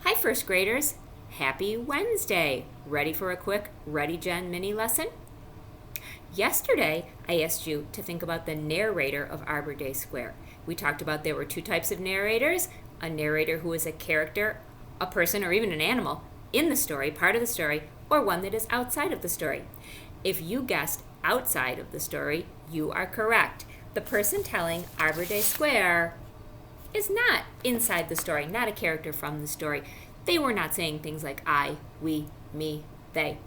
Hi, first graders. Happy Wednesday. Ready for a quick Ready Gen mini lesson? Yesterday, I asked you to think about the narrator of Arbor Day Square. We talked about there were two types of narrators, a narrator who is a character, a person, or even an animal in the story, part of the story, or one that is outside of the story. If you guessed outside of the story, you are correct. The person telling Arbor Day Square is not inside the story, not a character from the story. They were not saying things like I, we, me, they.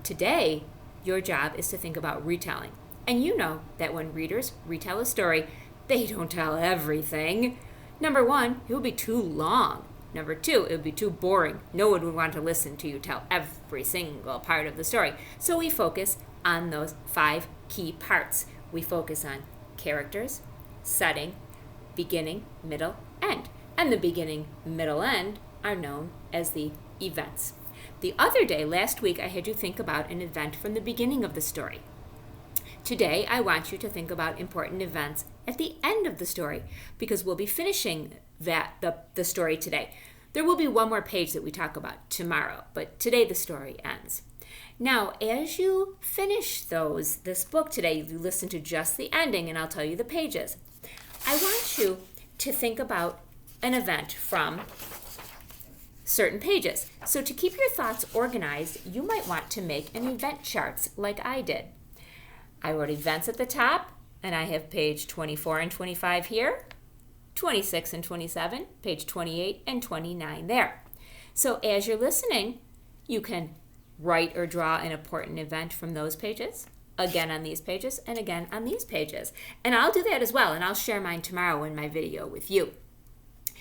Today, your job is to think about retelling. And you know that when readers retell a story, they don't tell everything. Number one, it would be too long. Number two, it would be too boring. No one would want to listen to you tell every single part of the story. So we focus on those 5 key parts. We focus on characters, setting, beginning, middle, end. And the beginning, middle, end are known as the events. The other day, last week, I had you think about an event from the beginning of the story. Today, I want you to think about important events at the end of the story, because we'll be finishing the story today. There will be one more page that we talk about tomorrow, but today the story ends. Now, as you finish this book today, you listen to just the ending, and I'll tell you the pages. I want you to think about an event from certain pages. So to keep your thoughts organized, you might want to make an event charts like I did. I wrote events at the top, and I have page 24 and 25 here, 26 and 27, page 28 and 29 there. So as you're listening, you can write or draw an important event from those pages, again on these pages, and again on these pages. And I'll do that as well, and I'll share mine tomorrow in my video with you.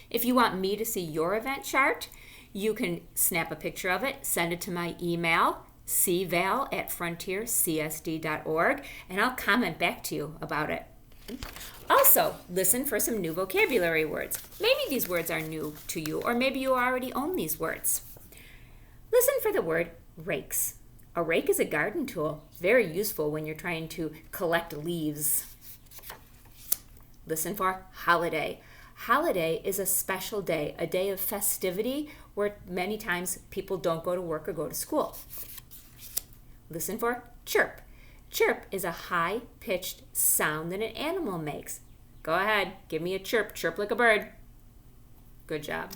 If you want me to see your event chart, you can snap a picture of it, send it to my email, cval@frontiercsd.org, and I'll comment back to you about it. Also, listen for some new vocabulary words. Maybe these words are new to you, or maybe you already own these words. Listen for the word rakes. A rake is a garden tool, very useful when you're trying to collect leaves. Listen for holiday. Holiday is a special day, a day of festivity where many times people don't go to work or go to school. Listen for chirp. Chirp is a high-pitched sound that an animal makes. Go ahead, give me a chirp. Chirp like a bird. Good job.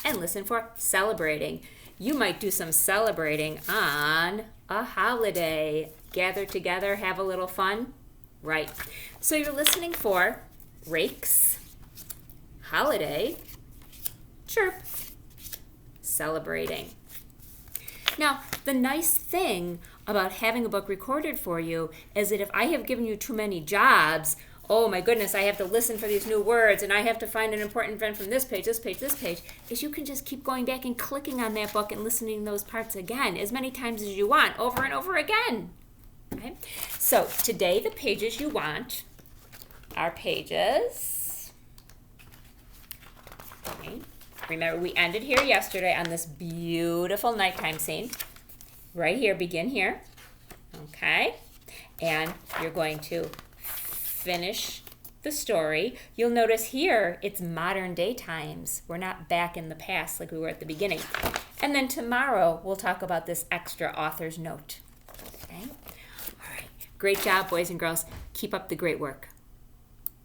And listen for celebrating. You might do some celebrating on a holiday. Gather together, have a little fun. Right. So you're listening for rakes, holiday, chirp, celebrating. Now, the nice thing about having a book recorded for you is that if I have given you too many jobs, oh my goodness, I have to listen for these new words, and I have to find an important event from this page, this page, this page, is you can just keep going back and clicking on that book and listening to those parts again as many times as you want, over and over again. Okay? So today the pages you want are pages. Okay. Remember, we ended here yesterday on this beautiful nighttime scene. Right here, begin here. Okay. And you're going to finish the story. You'll notice here it's modern day times. We're not back in the past like we were at the beginning. And then tomorrow we'll talk about this extra author's note. Okay? All right. Great job, boys and girls. Keep up the great work.